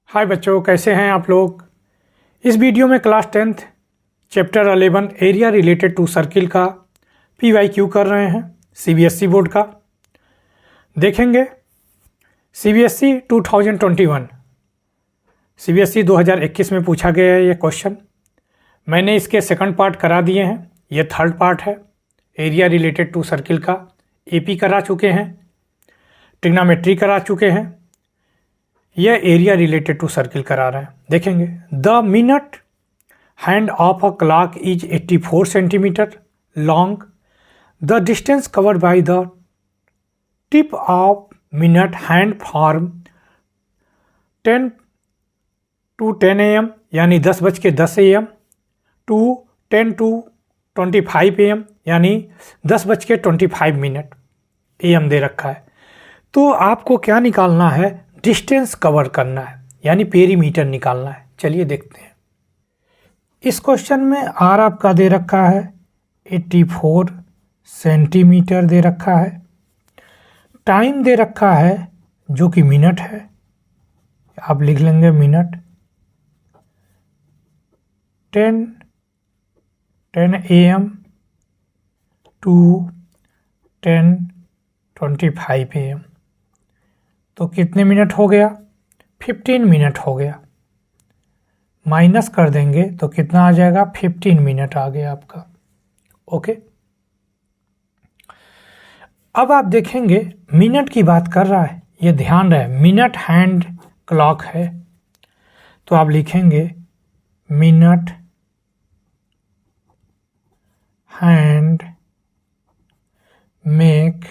हाय बच्चों, कैसे हैं आप लोग। इस वीडियो में class 10th chapter 11 area related to circle का PYQ कर रहे हैं CBSE बोर्ड का। देखेंगे CBSE 2021 CBSE 2021 में पूछा गया है ये क्वेश्चन। मैंने इसके सेकंड पार्ट करा दिए हैं, ये थर्ड पार्ट है। एरिया रिलेटेड टू सर्किल का AP करा चुके हैं, ट्रिग्नोमेट्री करा चुके हैं, यह एरिया रिलेटेड टू सर्किल करा रहे हैं। देखेंगे the minute hand of a clock is 84 centimetre long. The distance covered by the tip of minute hand from 10 to 10 AM यानी 10:10 AM टू 10 to 25 AM यानी 10:25 AM दे रखा है। तो आपको क्या निकालना है, डिस्टेंस कवर करना है यानी पेरीमीटर निकालना है। चलिए देखते हैं। इस क्वेश्चन में आर आपका दे रखा है 84 सेंटीमीटर दे रखा है, टाइम दे रखा है जो कि मिनट है, आप लिख लेंगे मिनट। 10 AM टू 10:25 AM तो कितने मिनट हो गया, 15 मिनट हो गया। माइनस कर देंगे तो कितना आ जाएगा, 15 मिनट आ गया आपका। ओके, अब आप देखेंगे मिनट की बात कर रहा है, ये ध्यान रहे मिनट हैंड क्लॉक है, तो आप लिखेंगे मिनट हैंड मेक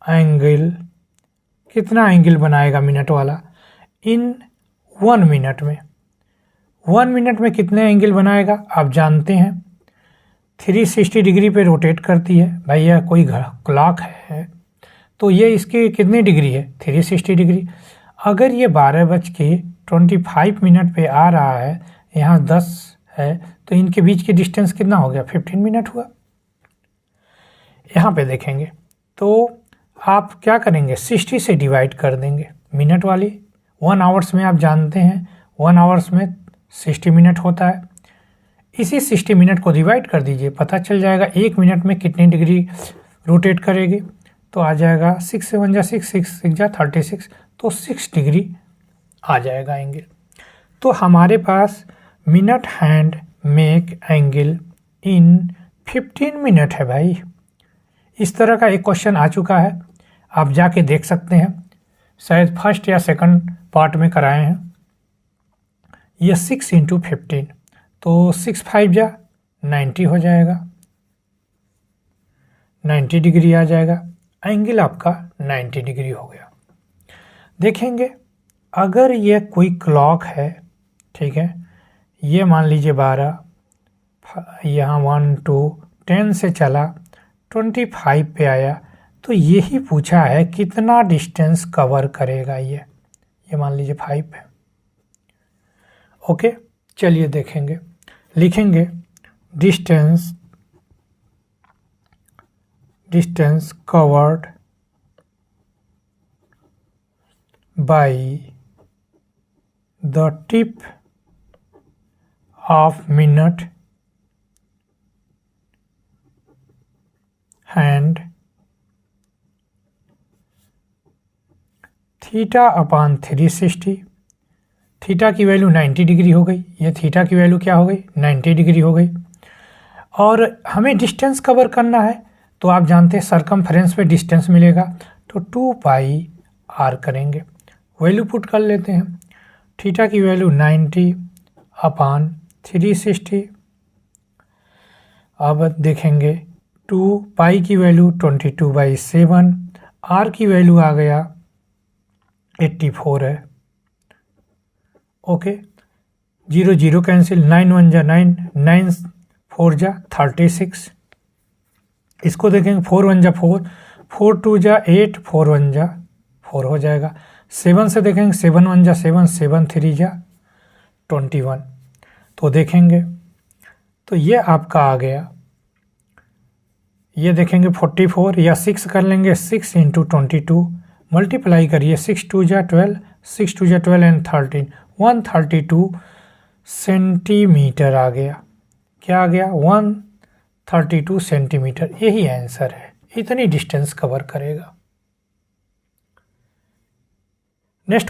एंगल। कितना एंगल बनाएगा मिनट वाला इन 1 मिनट में। 1 मिनट में कितने एंगल बनाएगा आप जानते हैं, 360 डिग्री पे रोटेट करती है। भैया कोई क्लॉक है तो ये इसके कितने डिग्री है, 360 डिग्री। अगर ये 12:25 पे आ रहा है, यहाँ 10 है, तो इनके बीच की डिस्टेंस कितना हो गया, 15 मिनट हुआ। यहाँ पे देखेंगे तो आप क्या करेंगे, 60 से डिवाइड कर देंगे मिनट वाली। 1 आवर्स में आप जानते हैं 1 आवर्स में 60 मिनट होता है। इसी 60 मिनट को डिवाइड कर दीजिए, पता चल जाएगा 1 मिनट में कितनी डिग्री रोटेट करेगी। तो आ जाएगा 6 से 1 जा 6, 6 6 जा 36, तो 6 डिग्री आ जाएगा एंगल। तो हमारे पास minute hand make angle in 15 minute है भाई। इस तरह का एक क्वेश्चन आ चुका है, आप जाके देख सकते हैं, शायद फर्स्ट या सेकंड पार्ट में कराए हैं। ये 6 × 15 तो 6 5 जा 90 हो जाएगा, 90 डिग्री आ जाएगा। एंगल आपका 90 डिग्री हो गया। देखेंगे अगर ये कोई क्लॉक है, ठीक है, ये मान लीजिए 12, यहाँ 1 2 10 से चला 25 पे आया, तो यही पूछा है कितना डिस्टेंस कवर करेगा ये मान लीजिए 5 है। ओके, चलिए देखेंगे, लिखेंगे distance covered by the tip of minute hand θ/360। Theta की वैल्यू 90 डिग्री हो गई, ये थीटा की वैल्यू क्या हो गई, 90 डिग्री हो गई। और हमें डिस्टेंस कवर करना है तो आप जानते हैं सरकमफ्रेंस पे डिस्टेंस मिलेगा, तो 2πr करेंगे, वैल्यू पुट कर लेते हैं। थीटा की वैल्यू 90/360। अब देखेंगे 2π की वैल्यू 22/7, r की वैल्यू आ गया 84 है। ओके, 0 0 कैंसिल, 9 1 जा 9, 9 4 जा 36। इसको देखेंगे 4 1 जा 4, 4 2 जा 8, 4 1 जा 4 हो जाएगा। 7 से देखेंगे 7 1 जा 7, 7 3 जा 21। तो देखेंगे तो ये आपका आ गया, ये देखेंगे 44 या 6 कर लेंगे, 6 × 22 मल्टीप्लाई करिए 6 2 जा 12, 6 2 जा 12 एंड 13, 132 सेंटीमीटर आ गया। क्या आ गया? 132 सेंटीमीटर। यही आंसर है, इतनी डिस्टेंस कवर करेगा। नेक्स्ट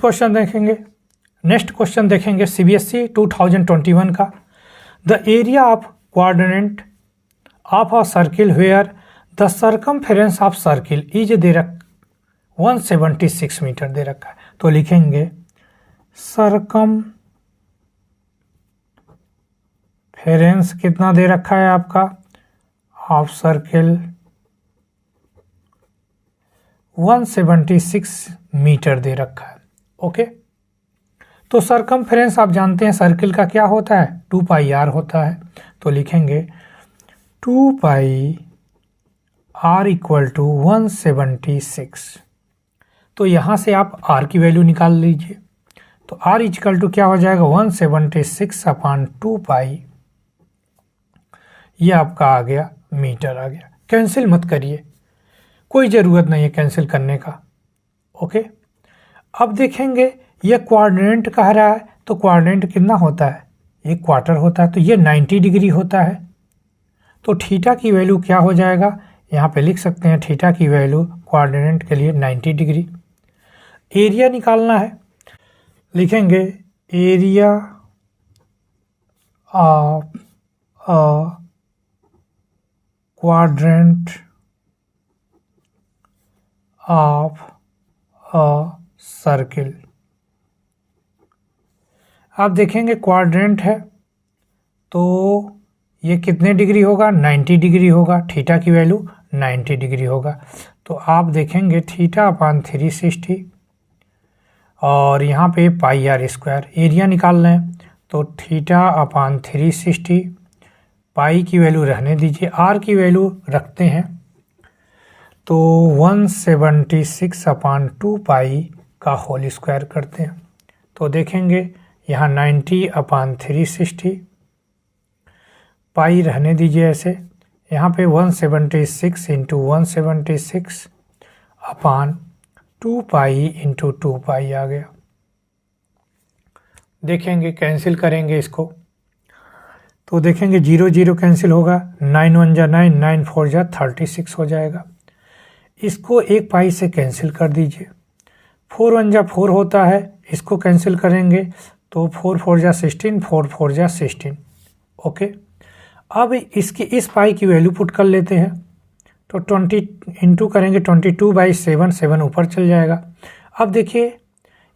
क्वेश्चन देखेंगे सीबीएसई 2021 का। The area of quadrant of a circle where the circumference of circle is दे रख 176 मीटर दे रखा है। तो लिखेंगे सर्कमफेरेंस कितना दे रखा है आपका ऑफ सर्किल 176 मीटर दे रखा है। ओके, तो सर्कमफेरेंस आप जानते हैं सर्किल का क्या होता है, 2 पाई आर होता है। तो लिखेंगे 2 पाई आर इक्वल टू 176। तो यहाँ से आप आर की वैल्यू निकाल लीजिए। तो आर इक्वल टू क्या हो जाएगा 176 अपॉन 2 पाई, ये आपका आ गया मीटर आ गया। कैंसिल मत करिए, कोई ज़रूरत नहीं है कैंसिल करने का। ओके, अब देखेंगे ये क्वाड्रेंट कह रहा है, तो क्वाड्रेंट कितना होता है, ये क्वार्टर होता है, तो ये 90 डिग्री होता है। तो थीटा की वैल्यू क्या हो जाएगा, यहाँ पे लिख सकते हैं थीटा की वैल्यू क्वाड्रेंट के लिए 90 डिग्री। एरिया निकालना है, लिखेंगे area of a quadrant of a circle. आप देखेंगे क्वाड्रेंट है तो ये कितने डिग्री होगा, 90 डिग्री होगा। थीटा की वैल्यू 90 डिग्री होगा। तो आप देखेंगे थीटा अपान 360 और यहाँ पे पाई आर स्क्वायर। एरिया निकाल लें तो थीटा अपान 360, पाई की वैल्यू रहने दीजिए, आर की वैल्यू रखते हैं तो 176 अपान 2 पाई का होल स्क्वायर करते हैं। तो देखेंगे यहाँ 90 अपान 360, पाई रहने दीजिए ऐसे, यहाँ पे 176 इंटू 176 अपान 2 पाई इंटू 2 पाई आ गया। देखेंगे कैंसिल करेंगे इसको तो देखेंगे 0 0 कैंसिल होगा, 9 1 जा 9, 9 4 जा 36 हो जाएगा। इसको 1 पाई से कैंसिल कर दीजिए, 4 1 जा 4 होता है, इसको कैंसिल करेंगे तो 4 4 जा 16, 4 4 जा 16। ओके, अब इसकी इस पाई की वैल्यू पुट कर लेते हैं तो 20 इंटू करेंगे 22/7, 7 ऊपर चल जाएगा। अब देखिए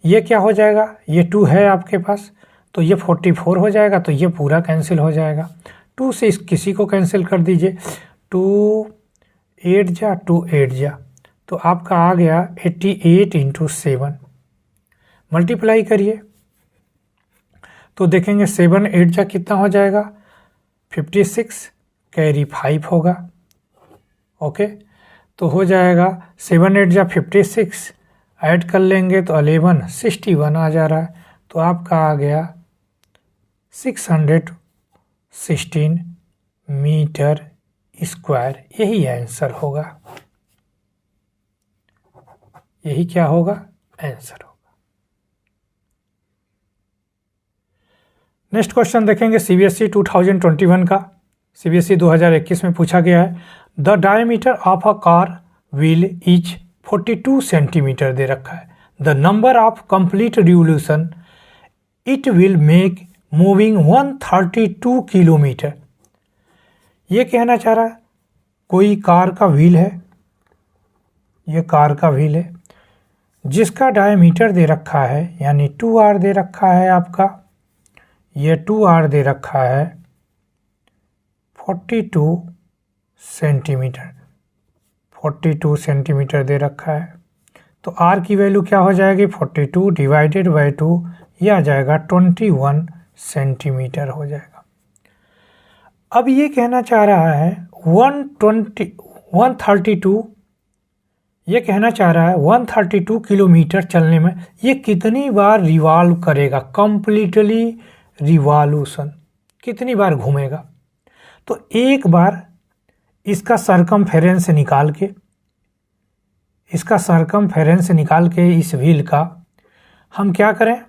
ये क्या हो जाएगा, ये 2 है आपके पास तो ये 44 हो जाएगा, तो ये पूरा कैंसिल हो जाएगा। 2 से इस किसी को कैंसिल कर दीजिए, 2 8 जा 2 8 जा, तो आपका आ गया 88 इंटू 7। मल्टीप्लाई करिए तो देखेंगे 7 8 जा कितना हो जाएगा, 56 कैरी 5 होगा। ओके, तो हो जाएगा 7 8 जा 56, ऐड कर लेंगे तो 11 61 आ जा रहा है। तो आपका आ गया 616 मीटर स्क्वायर। यही आंसर होगा, यही क्या होगा, आंसर होगा। नेक्स्ट क्वेश्चन देखेंगे सीबीएसई 2021 का। सीबीएसई 2021 में पूछा गया है the diameter of a car wheel is 42 centimetre दे रखा है। The number of complete revolution it will make moving 132 kilometre. ये कहना चाह रहा है कोई कार का व्हील है, ये कार का व्हील है जिसका डायमीटर दे रखा है यानी 2r दे रखा है आपका, ये 2r दे रखा है 42 सेंटीमीटर, 42 सेंटीमीटर दे रखा है। तो r की वैल्यू क्या हो जाएगी, 42 डिवाइडेड बाई 2, यह आ जाएगा 21 सेंटीमीटर हो जाएगा। अब ये कहना चाह रहा है 132, ये कहना चाह रहा है 132 किलोमीटर चलने में ये कितनी बार रिवॉल्व करेगा, कंप्लीटली रिवॉल्यूशन कितनी बार घूमेगा। तो एक बार इसका सरकमफेरेंस निकाल के इसका सरकमफेरेंस निकाल के इस व्हील का हम क्या करें,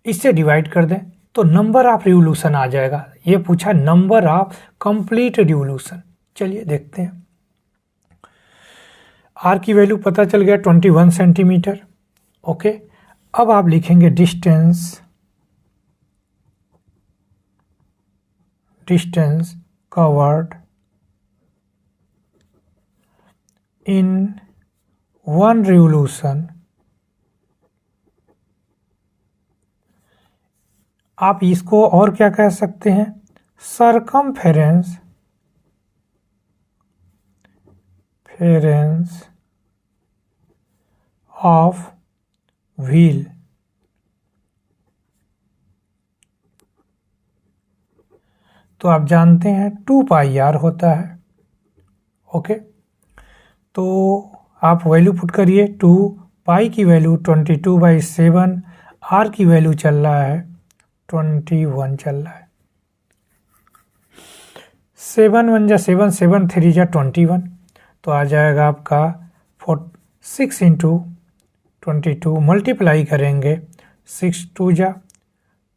इससे डिवाइड कर दें तो नंबर ऑफ रिवोल्यूशन आ जाएगा। ये पूछा नंबर ऑफ कंप्लीट रिवोल्यूशन। चलिए देखते हैं। आर की वैल्यू पता चल गया 21 सेंटीमीटर। ओके, अब आप लिखेंगे डिस्टेंस कवर्ड इन 1 रिवोल्यूशन। आप इसको और क्या कह सकते हैं, सरकमफेरेंस ऑफ व्हील। तो आप जानते हैं 2 पाई आर होता है। ओके, तो आप वैल्यू पुट करिए। 2 पाई की वैल्यू 22/7, आर की वैल्यू चल रहा है 21 चल रहा है। 7 1 जा 7, 7 3 जा 21, तो आ जाएगा आपका 6 × 22 मल्टीप्लाई करेंगे 6 2 जा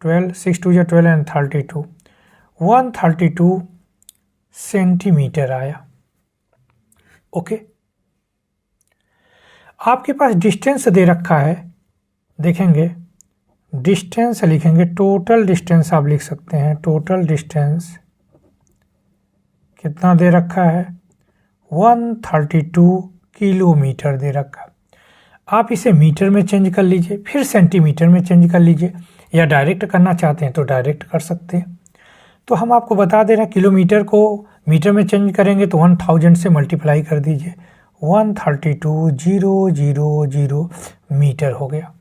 12, 6 2 जा 12 एंड 32, 132 सेंटीमीटर आया। ओके, आपके पास डिस्टेंस दे रखा है, देखेंगे डिस्टेंस लिखेंगे, टोटल डिस्टेंस आप लिख सकते हैं। टोटल डिस्टेंस कितना दे रखा है, 132 किलोमीटर दे रखा। आप इसे मीटर में चेंज कर लीजिए, फिर सेंटीमीटर में चेंज कर लीजिए, या डायरेक्ट करना चाहते हैं तो डायरेक्ट कर सकते हैं। तो हम आपको बता दे रहे हैं, किलोमीटर को मीटर में चेंज करेंगे तो 1000 से मल्टीप्लाई कर दीजिए, 132,000 मीटर हो गया।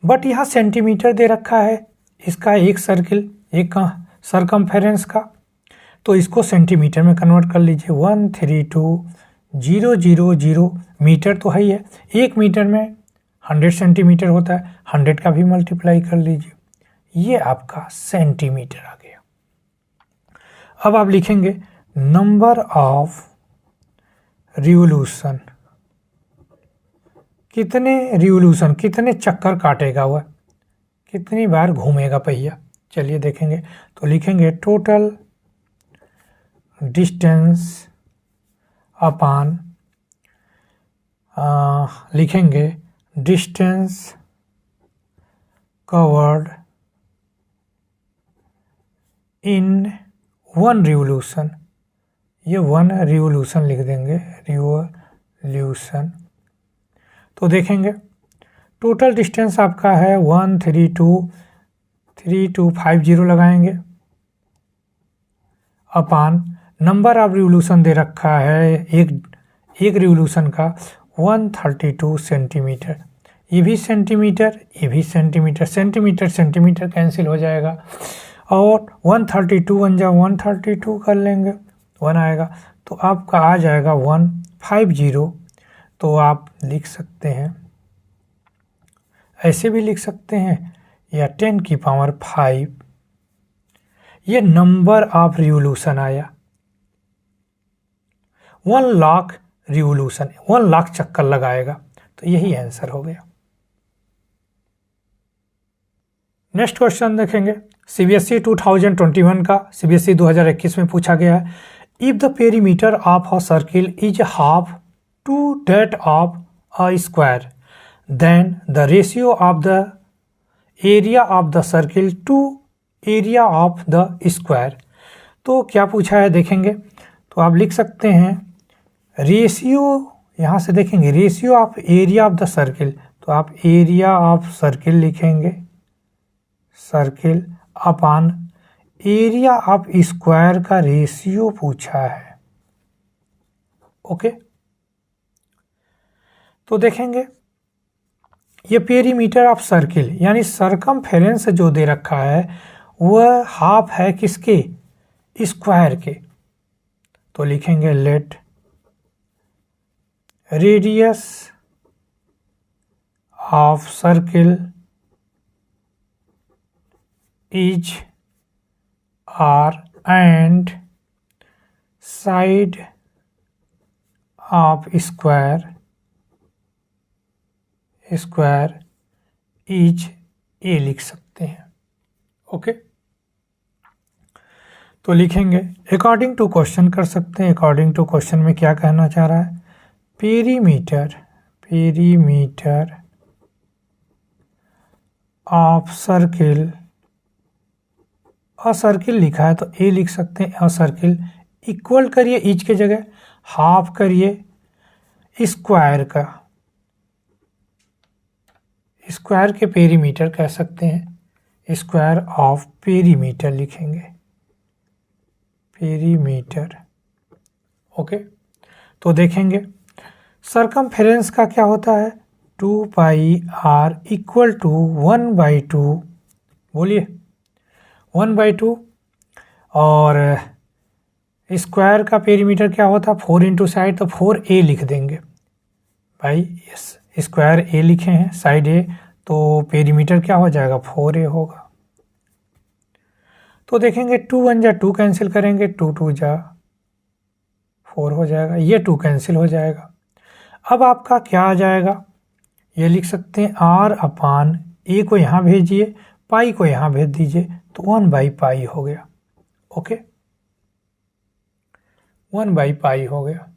बट यहाँ सेंटीमीटर दे रखा है इसका एक सर्किल, एक सरकमफेरेंस का, तो इसको सेंटीमीटर में कन्वर्ट कर लीजिए। 132,000 मीटर तो है ही है, 1 मीटर में 100 सेंटीमीटर होता है, 100 का भी मल्टीप्लाई कर लीजिए, ये आपका सेंटीमीटर आ गया। अब आप लिखेंगे नंबर ऑफ रिवोल्यूशन, कितने रिवोल्यूशन, कितने चक्कर काटेगा वह, कितनी बार घूमेगा पहिया। चलिए देखेंगे, तो लिखेंगे टोटल डिस्टेंस अपान, लिखेंगे डिस्टेंस कवर्ड इन 1 रिवोल्यूशन। ये 1 रिवोल्यूशन लिख देंगे, रिवोल्यूशन। तो देखेंगे टोटल डिस्टेंस आपका है 132,3250 लगाएंगे, अपान नंबर ऑफ रिवोल्यूशन दे रखा है एक रिवोल्यूशन का 132 सेंटीमीटर। ये भी सेंटीमीटर, ये भी सेंटीमीटर, सेंटीमीटर सेंटीमीटर कैंसिल हो जाएगा, और 132 1 जा 132 कर लेंगे, 1 आएगा, तो आपका आ जाएगा 150। तो आप लिख सकते हैं, ऐसे भी लिख सकते हैं, या 10 की पावर 5, ये नंबर ऑफ रिवोल्यूशन आया। 1 लाख रिवोल्यूशन, 1 लाख चक्कर लगाएगा, तो यही आंसर हो गया। नेक्स्ट क्वेश्चन देखेंगे, सीबीएसई 2021 का, सीबीएसई 2021 में पूछा गया है। If the perimeter of a circle is half to that of a square, then the ratio of the area of the circle to area of the square. तो क्या पूछा है देखेंगे, तो आप लिख सकते हैं रेशियो, यहाँ से देखेंगे ratio of area of the circle, तो आप एरिया ऑफ सर्किल लिखेंगे, circle upon area of square का रेशियो पूछा है। ओके, तो देखेंगे ये पेरीमीटर ऑफ सर्किल यानी सरकमफेरेंस जो दे रखा है वह हाफ है किसके, स्क्वायर के। तो लिखेंगे let radius of circle is R and side of square square is a लिख सकते हैं। ओके, तो लिखेंगे अकॉर्डिंग टू क्वेश्चन कर सकते हैं। अकॉर्डिंग टू क्वेश्चन में क्या कहना चाह रहा है, perimeter of circle, a circle लिखा है तो ए लिख सकते हैं, अ सर्किल इक्वल करिए ईच के जगह हाफ करिए स्क्वायर का, स्क्वायर के पेरीमीटर कह सकते हैं, स्क्वायर ऑफ पेरीमीटर लिखेंगे, पेरीमीटर। ओके, तो देखेंगे सरकमफेरेंस का क्या होता है, 2 पाई आर इक्वल टू 1/2, बोलिए 1/2, और स्क्वायर का पेरीमीटर क्या होता है 4 इंटू साइड, तो 4a लिख देंगे भाई, यस स्क्वायर ए लिखे हैं साइड ए, तो पेरीमीटर क्या हो जाएगा 4a होगा। तो देखेंगे 2 1 जा 2 कैंसिल करेंगे, 2 2 जा 4 हो जाएगा, ये 2 कैंसिल हो जाएगा। अब आपका क्या आ जाएगा, ये लिख सकते हैं r/a को यहाँ भेजिए, पाई को यहाँ भेज दीजिए, तो 1/पाई हो गया। ओके, 1/पाई हो गया।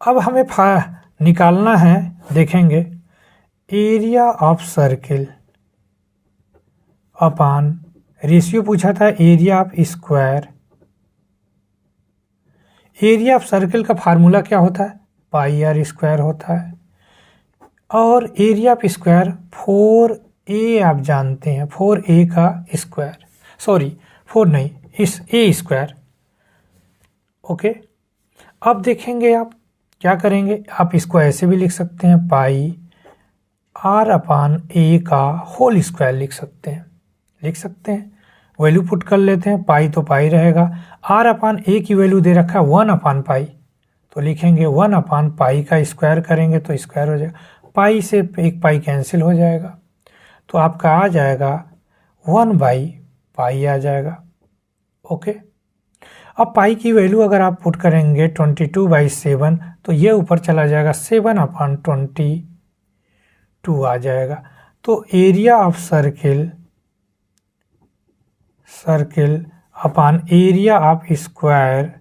अब हमें निकालना है, देखेंगे area of circle upon, ratio पूछा था area of square, area of circle का फार्मूला क्या होता है पाई आर स्क्वायर होता है, और एरिया ऑफ स्क्वायर 4a आप जानते हैं, 4a का स्क्वायर, सॉरी 4 नहीं, इस a स्क्वायर। ओके, अब देखेंगे आप क्या करेंगे, आप इसको ऐसे भी लिख सकते हैं, पाई r/a का होल स्क्वायर लिख सकते हैं, वैल्यू पुट कर लेते हैं, पाई तो पाई रहेगा, r/a की वैल्यू दे रखा है 1/पाई, तो लिखेंगे 1/पाई का स्क्वायर करेंगे तो स्क्वायर हो जाएगा, पाई से एक पाई कैंसिल हो जाएगा, तो आपका आ जाएगा 1/पाई आ जाएगा। ओके, अब पाई की वैल्यू अगर आप पुट करेंगे 22/7, तो ये ऊपर चला जाएगा 7/22 आ जाएगा। तो area of circle upon area of square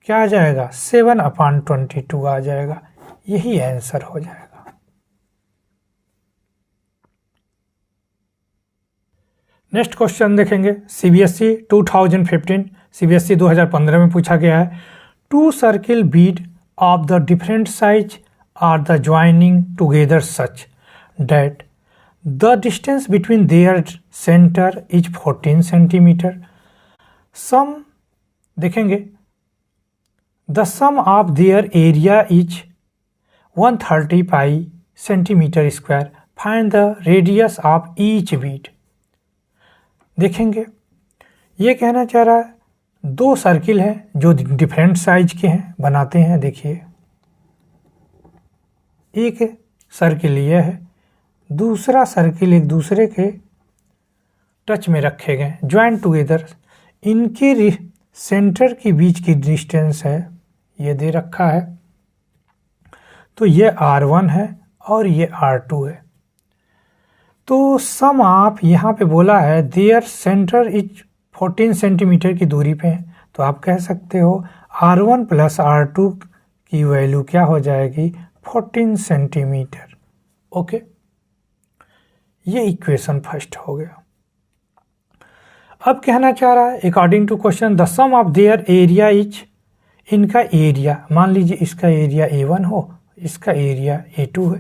क्या आ जाएगा 7/22 आ जाएगा, यही आंसर हो जाएगा। नेक्स्ट क्वेश्चन देखेंगे, सीबीएसई 2015 में पूछा गया है, 2 circle bead of the different size are the joining together such that the distance between their centre is 14 centimetre. Sum देखेंगे, the sum of their area is 130 pi centimetre square, find the radius of each bead. देखेंगे ये कहना चाह रहा है, 2 circle हैं जो different size के हैं, बनाते हैं। देखिए एक सर्किल ये है, दूसरा सर्किल एक दूसरे के टच में रखे गए, ज्वाइन टुगेदर, इनके सेंटर के बीच की डिस्टेंस है ये दे रखा है, तो ये R1 है और ये R2 है। तो सम आप यहाँ पे बोला है देयर सेंटर इज 14 सेंटीमीटर की दूरी पे है, तो आप कह सकते हो R1 प्लस R2 की वैल्यू क्या हो जाएगी 14 सेंटीमीटर। ओके, ये इक्वेशन फर्स्ट हो गया। अब कहना चाह रहा है according to question the sum of their area is, इनका एरिया मान लीजिए इसका एरिया A1 हो, इसका एरिया A2 है,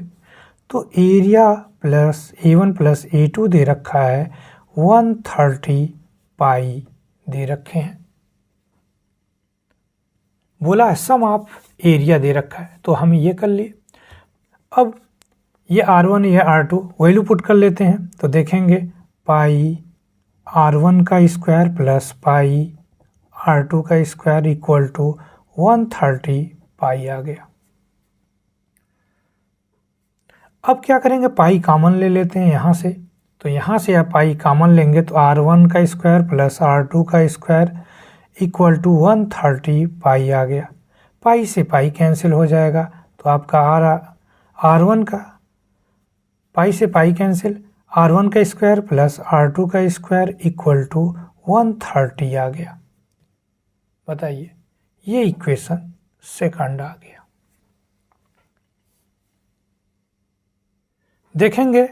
तो area plus A1 plus A2 दे रखा है 130 पाई दे रखे हैं, बोला है सम ऑफ एरिया दे रखा है, तो हम ये कर लिए। अब ये R1 ये R2 वैल्यू पुट कर लेते हैं, तो देखेंगे पाई R1 का स्क्वायर प्लस पाई R2 का स्क्वायर इक्वल टू 130 पाई आ गया। अब क्या करेंगे, पाई कॉमन ले लेते हैं यहाँ से, तो यहाँ से आप पाई कॉमन लेंगे तो R1 का स्क्वायर प्लस R2 का स्क्वायर इक्वल टू 130 पाई आ गया, पाई से पाई कैंसिल हो जाएगा, तो आपका R1 का पाई से पाई कैंसिल, R1 का स्क्वायर प्लस R2 का स्क्वायर इक्वल टू 130 आ गया। बताइए, ये इक्वेशन सेकंड आ गया। देखेंगे,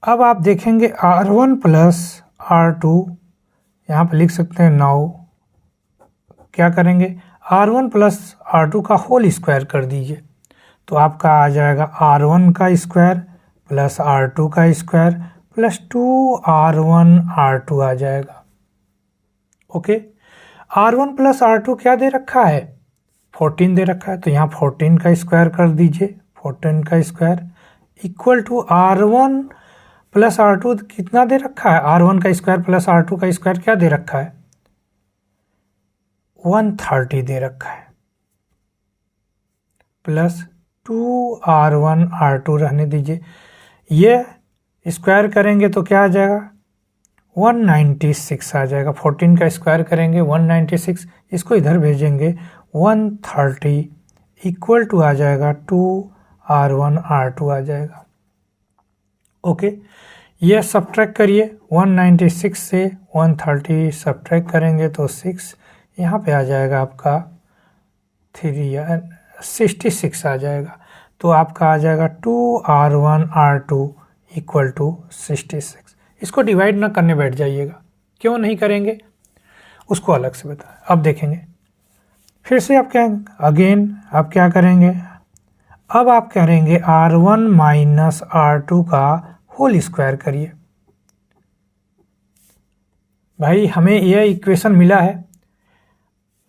अब आप देखेंगे R1 प्लस R2, यहाँ पर लिख सकते हैं। नाउ क्या करेंगे, R1 प्लस R2 का होल स्क्वायर कर दीजिए, तो आपका आ जाएगा R1 का स्क्वायर प्लस R2 का स्क्वायर प्लस 2R1 R2 आ जाएगा। ओके, R1 प्लस R2 क्या दे रखा है, 14 दे रखा है, तो यहाँ 14 का स्क्वायर कर दीजिए। 14 का square equal to R1 plus R2 कितना दे रखा है, R1 का स्क्वायर प्लस R2 का स्क्वायर क्या दे रखा है, 130 दे रखा है, प्लस 2R1 R2 रहने दीजिए। ये स्क्वायर करेंगे तो क्या आ जाएगा, 196 आ जाएगा। 14 का स्क्वायर करेंगे 196, इसको इधर भेजेंगे 130 इक्वल टू आ जाएगा 2R1 R2 आ जाएगा। ओके, ये सब्ट्रैक्ट करिए, 196 से 130 सब्ट्रैक्ट करेंगे तो 6, यहाँ पे आ जाएगा आपका 66 आ जाएगा। तो आपका आ जाएगा 2R1 R2 इक्वल टू 66। इसको डिवाइड ना करने बैठ जाइएगा, क्यों नहीं करेंगे उसको अलग से बताएं। अब देखेंगे, फिर से आप क्या अगेन आप क्या करेंगे, अब आप करेंगे R1 माइनस R2 का होल स्क्वायर करिए। भाई हमें यह इक्वेशन मिला है,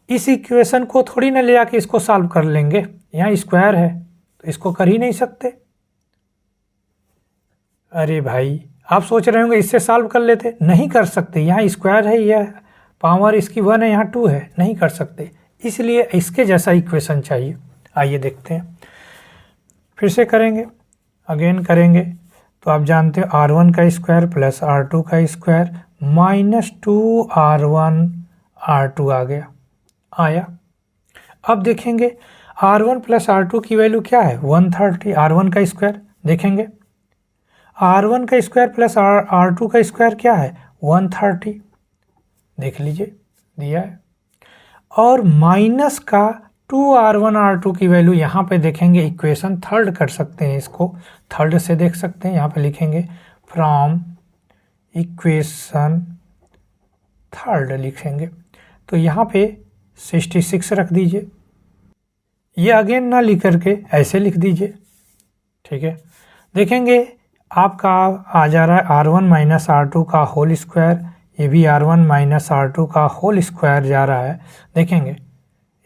इस इक्वेशन को थोड़ी ना ले आके इसको सॉल्व कर लेंगे, यहाँ स्क्वायर है तो इसको कर ही नहीं सकते। अरे भाई आप सोच रहे होंगे इससे सॉल्व कर लेते, नहीं कर सकते, यहाँ स्क्वायर है, यह पावर इसकी 1 है, यहाँ 2 है, नहीं कर सकते, इसलिए इसके जैसा इक्वेशन चाहिए। आइए देखते हैं, फिर से करेंगे, अगेन करेंगे, तो आप जानते हैं R1 का स्क्वायर प्लस R2 का स्क्वायर माइनस 2R1 R2 आ गया, आया। अब देखेंगे R1 प्लस R2 की वैल्यू क्या है, 130। R1 का स्क्वायर देखेंगे, R1 का स्क्वायर प्लस R2 का स्क्वायर क्या है, 130, देख लीजिए दिया है। और माइनस का 2R1 R2 की वैल्यू यहाँ पे देखेंगे, इक्वेशन थर्ड कर सकते हैं, इसको थर्ड से देख सकते हैं। यहाँ पे लिखेंगे फ्रॉम इक्वेशन थर्ड लिखेंगे, तो यहाँ पे 66 रख दीजिए, ये अगेन ना लिख करके ऐसे लिख दीजिए, ठीक है। देखेंगे आपका आ जा रहा है R1 माइनस R2 का होल स्क्वायर, ये भी R1 माइनस R2 का होल स्क्वायर जा रहा है, देखेंगे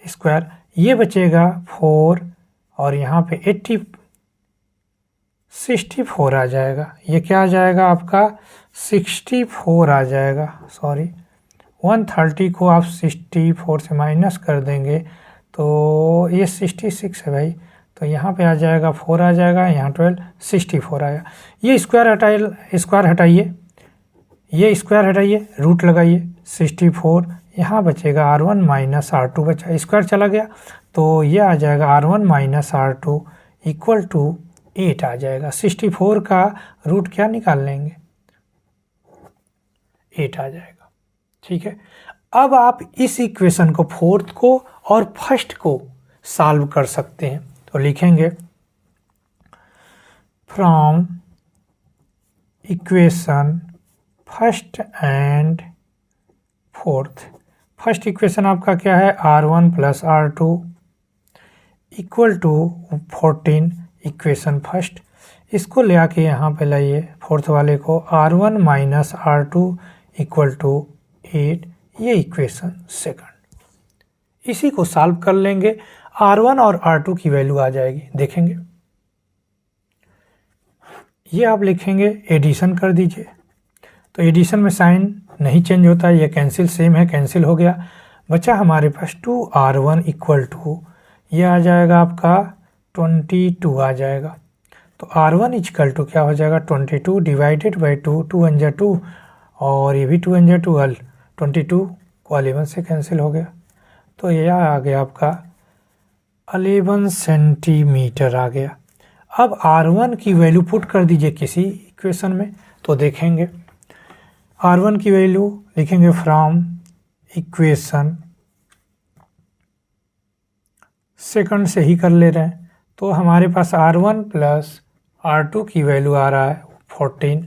स्क्वायर, ये बचेगा 4 और यहाँ पे 64 आ जाएगा। ये क्या आ जाएगा आपका 64 आ जाएगा, सॉरी 130 को आप 64 से माइनस कर देंगे तो ये 66 है भाई, तो यहाँ पे आ जाएगा 4 आ जाएगा, यहाँ 12 64 आया। ये स्क्वायर हटाइए, ये स्क्वायर हटाइए, रूट लगाइए, 64 यहाँ बचेगा R1 माइनस R2 बचा, स्क्वायर चला गया तो ये आ जाएगा R1 minus R2 equal to 8 आ जाएगा। 64 का रूट क्या निकाल लेंगे, 8 आ जाएगा, ठीक है। अब आप इस इक्वेशन को फोर्थ को और फर्स्ट को सॉल्व कर सकते हैं, तो लिखेंगे from equation first and fourth. First equation आपका क्या है, R1 plus R2 equal to 14, equation first, इसको ले आके यहाँ पे लाइए फोर्थ वाले को, R1 minus R2 equal to 8, ये इक्वेशन सेकंड। इसी को सॉल्व कर लेंगे, R1 और R2 की वैल्यू आ जाएगी, देखेंगे। ये आप लिखेंगे एडिशन कर दीजिए, तो एडिशन में साइन नहीं चेंज होता है, ये कैंसिल सेम है, कैंसिल हो गया, बचा हमारे पास 2R1 इक्वल टू, ये आ जाएगा आपका 22 आ जाएगा। तो R1 इक्वल टू क्या हो जाएगा 22 डिवाइडेड बाई 2, 2 1 2 और ये भी 2 1 12, 22 को 11 से कैंसिल हो गया, तो यह आ गया आपका 11 सेंटीमीटर आ गया। अब R1 की वैल्यू पुट कर दीजिए किसी इक्वेशन में, तो देखेंगे R1 की वैल्यू लिखेंगे फ्रॉम इक्वेशन, सेकंड से ही कर ले रहे हैं, तो हमारे पास R1 प्लस R2 की वैल्यू आ रहा है 14।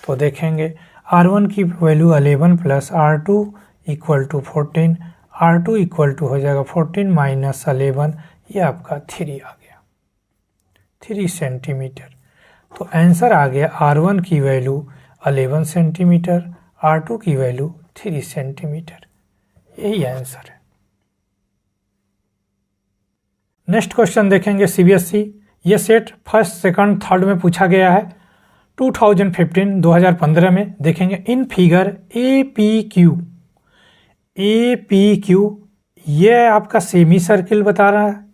तो देखेंगे R1 की value 11 plus R2 equal to 14, R2 equal to हो जाएगा 14 माइनस 11, ये आपका 3 आ गया, 3 सेंटीमीटर। तो आंसर आ गया R1 की वैल्यू 11 सेंटीमीटर, R2 की वैल्यू 3 सेंटीमीटर, यही आंसर है। नेक्स्ट क्वेश्चन देखेंगे सीबीएसई, ये सेट फर्स्ट सेकंड थर्ड में पूछा गया है 2015 में। देखेंगे in figure A P Q ये आपका सेमी सर्किल बता रहा है,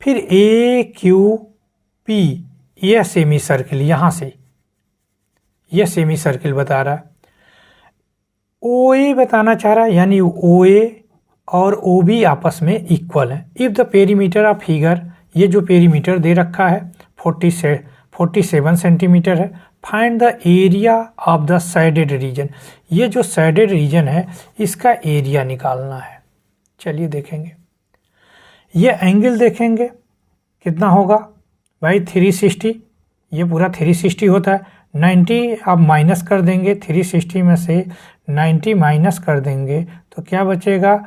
फिर ए क्यू पी यह सेमी सर्किल, यहाँ से यह सेमी सर्किल बता रहा है, ओ ए बताना चाह रहा है, यानी ओ ए और ओ बी आपस में इक्वल है। If the perimeter of figure, ये जो पेरीमीटर दे रखा है 47 सेंटीमीटर है, find the area of the shaded region, ये जो शेडेड रीजन है इसका एरिया निकालना है। चलिए देखेंगे, ये एंगल देखेंगे कितना होगा भाई 360, ये पूरा 360 होता है, 90 आप माइनस कर देंगे, 360 में से 90 माइनस कर देंगे तो क्या बचेगा,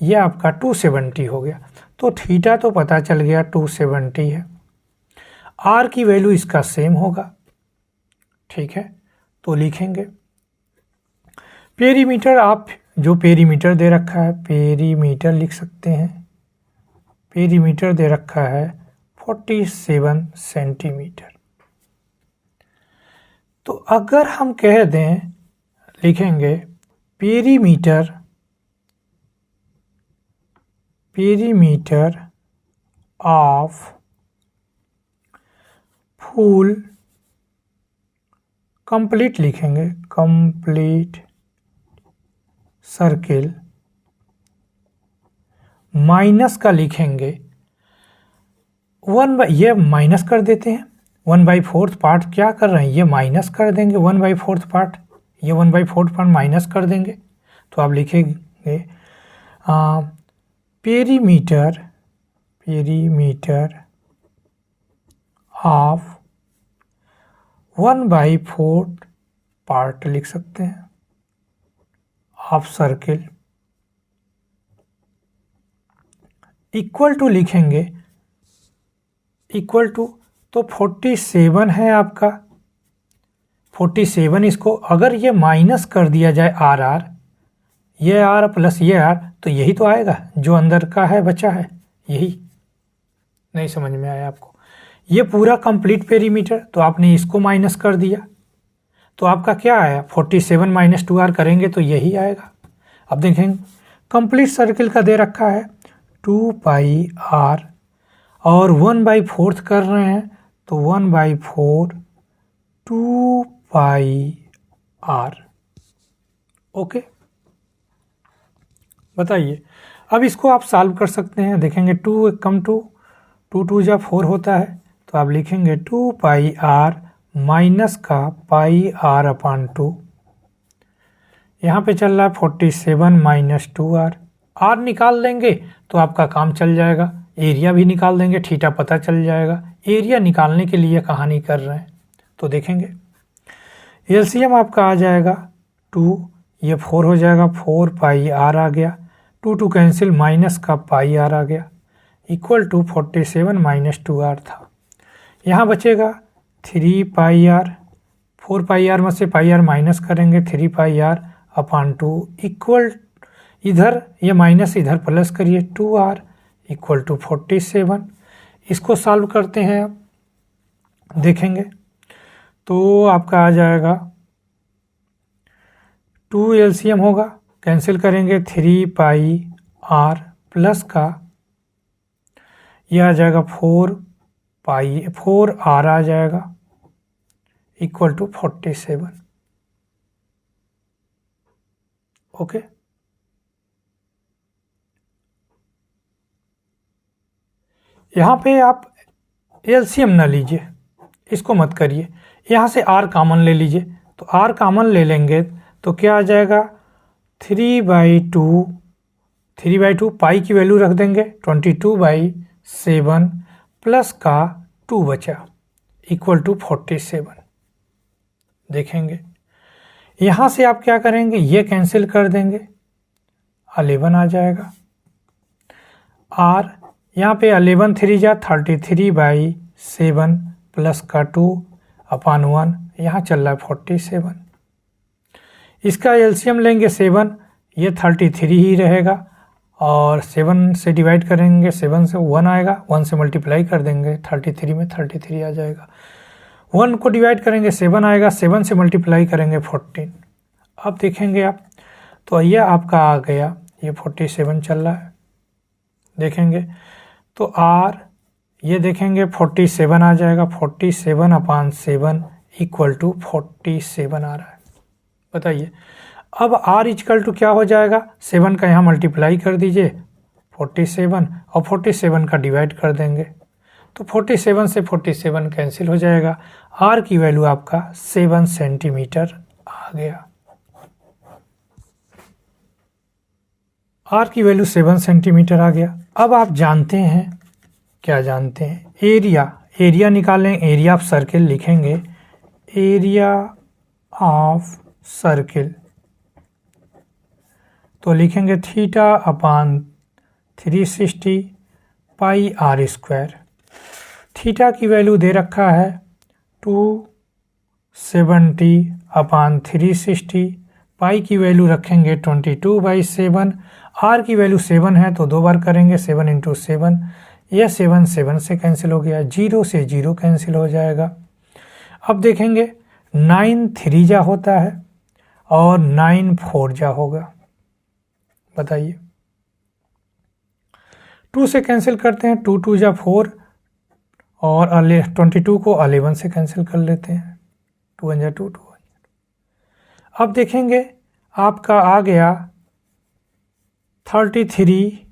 ये आपका 270 हो गया। तो थीटा तो पता चल गया 270 है, आर की वैल्यू इसका सेम होगा, ठीक है। तो लिखेंगे पेरीमीटर, आप जो पेरीमीटर दे रखा है, पेरीमीटर लिख सकते हैं, पेरीमीटर दे रखा है 47 सेंटीमीटर। तो अगर हम कह दें, लिखेंगे पेरीमीटर ऑफ फुल कंप्लीट, लिखेंगे कंप्लीट सर्किल, माइनस का लिखेंगे 1 बाई, ये माइनस कर देते हैं, 1/4 पार्ट क्या कर रहे हैं, ये माइनस कर देंगे 1/4 पार्ट, ये 1/4 पार्ट माइनस कर देंगे। तो आप लिखेंगे पेरीमीटर ऑफ 1/4 पार्ट लिख सकते हैं ऑफ सर्किल, इक्वल टू लिखेंगे, इक्वल टू तो 47 है आपका, 47 इसको अगर ये माइनस कर दिया जाए आर, ये आर प्लस ये आर, तो यही तो आएगा जो अंदर का है बचा है, यही। नहीं समझ में आया आपको, ये पूरा कंप्लीट पेरीमीटर, तो आपने इसको माइनस कर दिया, तो आपका क्या आया 47 माइनस 2r करेंगे तो यही आएगा। अब देखेंगे कंप्लीट सर्किल का दे रखा है 2πr और 1/4 कर रहे हैं, तो 1/4 2πr, ओके। बताइए, अब इसको आप सॉल्व कर सकते हैं, देखेंगे 2 कम 2 जब 4 होता है, तो आप लिखेंगे 2πr माइनस का πr/2, यहाँ पे चल रहा है 47 माइनस 2r, r निकाल लेंगे तो आपका काम चल जाएगा, एरिया भी निकाल देंगे, थीटा पता चल जाएगा। एरिया निकालने के लिए कहानी कर रहे हैं, तो देखेंगे एलसीएम आपका आ जाएगा 2, ये 4 हो जाएगा, 4πr आ गया, 2 कैंसिल, माइनस का πr आ गया, इक्वल टू 47 माइनस 2r था, यहाँ बचेगा 3πr, 4πr में से πr माइनस करेंगे, 3πr/2 इक्वल, इधर ये माइनस इधर प्लस करिए, 2r इक्वल टू 47। इसको सॉल्व करते हैं, देखेंगे तो आपका आ जाएगा 2 एलसीएम होगा, कैंसिल करेंगे 3πr प्लस का यह आ जाएगा 4r आ जाएगा, इक्वल टू 47, ओके। यहाँ पे आप एलसीएम ना लीजिए, इसको मत करिए। यहाँ से r कॉमन ले लीजिए, तो r कॉमन ले लेंगे तो क्या आ जाएगा 3/2 पाई की वैल्यू रख देंगे 22/7 प्लस का 2 बचा इक्वल टू 47। देखेंगे यहाँ से आप क्या करेंगे, ये कैंसिल कर देंगे, 11 आ जाएगा। r यहाँ पे 11 3 जा 33/7 प्लस का 2/1, यहाँ चल रहा है 47। इसका एलसीएम लेंगे 7, ये 33 ही रहेगा और 7 से डिवाइड करेंगे, 7 से 1 आएगा, 1 से मल्टीप्लाई कर देंगे 33 में 33 आ जाएगा। 1 को डिवाइड करेंगे 7 आएगा, 7 से मल्टीप्लाई करेंगे 14। अब देखेंगे आप तो ये आपका आ गया, ये 47 चल रहा है। देखेंगे तो r ये देखेंगे 47 आ जाएगा, 47/7 इक्वल टू 47 आ रहा है। बताइए अब r इक्वल टू क्या हो जाएगा, 7 का यहाँ मल्टीप्लाई कर दीजिए 47 और 47 का डिवाइड कर देंगे, तो 47 से 47 कैंसिल हो जाएगा। r की वैल्यू आपका 7 सेंटीमीटर आ गया। r की वैल्यू 7 सेंटीमीटर आ गया। अब आप जानते हैं, क्या जानते हैं, एरिया निकालें। एरिया ऑफ सर्किल लिखेंगे, एरिया ऑफ सर्किल तो लिखेंगे θ/360 पाई r स्क्वायर। थीटा की वैल्यू दे रखा है 270/360, पाई की वैल्यू रखेंगे 22/7, r की वैल्यू 7 है तो 2 बार करेंगे, 7 × 7, यह 7 7 से कैंसिल हो गया, 0 से 0 कैंसिल हो जाएगा। अब देखेंगे 9 3 जा होता है और 9 4 जा होगा। बताइए 2 से कैंसिल करते हैं, 2 2 जा 4 और 22 को 11 से कैंसिल कर लेते हैं, 2 1 जा 2 2। अब देखेंगे आपका आ गया 33,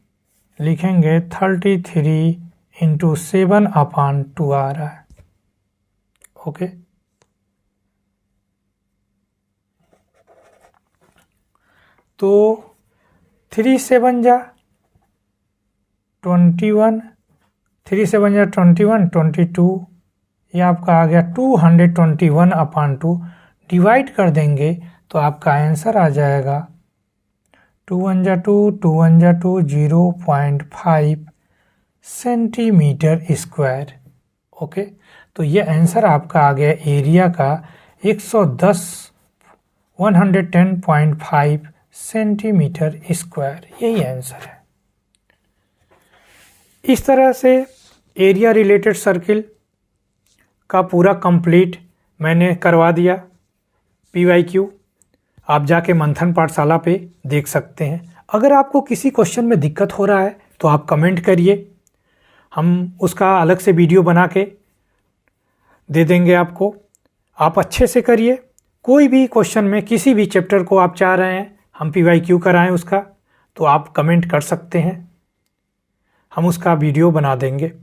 लिखेंगे 33 × 7/2 आ रहा है। ओके तो 3 7 जा 21, 3 7 जा 21, 22, ये आपका आ गया 221/2। डिवाइड कर देंगे तो आपका आंसर आ जाएगा 2 1 जा 2, 2 1 जा 2, 0.5 सेंटीमीटर स्क्वायर। ओके तो ये आंसर आपका आ गया एरिया का 110.5 सेंटीमीटर स्क्वायर, यही आंसर है। इस तरह से एरिया रिलेटेड सर्किल का पूरा कंप्लीट मैंने करवा दिया। PYQ आप जाके मंथन पाठशाला पे देख सकते हैं। अगर आपको किसी क्वेश्चन में दिक्कत हो रहा है तो आप कमेंट करिए, हम उसका अलग से वीडियो बना के दे देंगे आपको। आप अच्छे से करिए। कोई भी क्वेश्चन में किसी भी चैप्टर को आप चाह रहे हैं हम PYQ कराएं उसका, तो आप कमेंट कर सकते हैं, हम उसका वीडियो बना देंगे।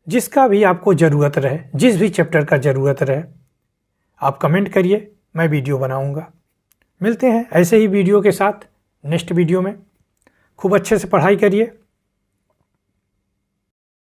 जिसका भी आपको ज़रूरत रहे, जिस भी चैप्टर का ज़रूरत रहे, आप कमेंट करिए, मैं वीडियो बनाऊंगा। मिलते हैं ऐसे ही वीडियो के साथ नेक्स्ट वीडियो में। खूब अच्छे से पढ़ाई करिए।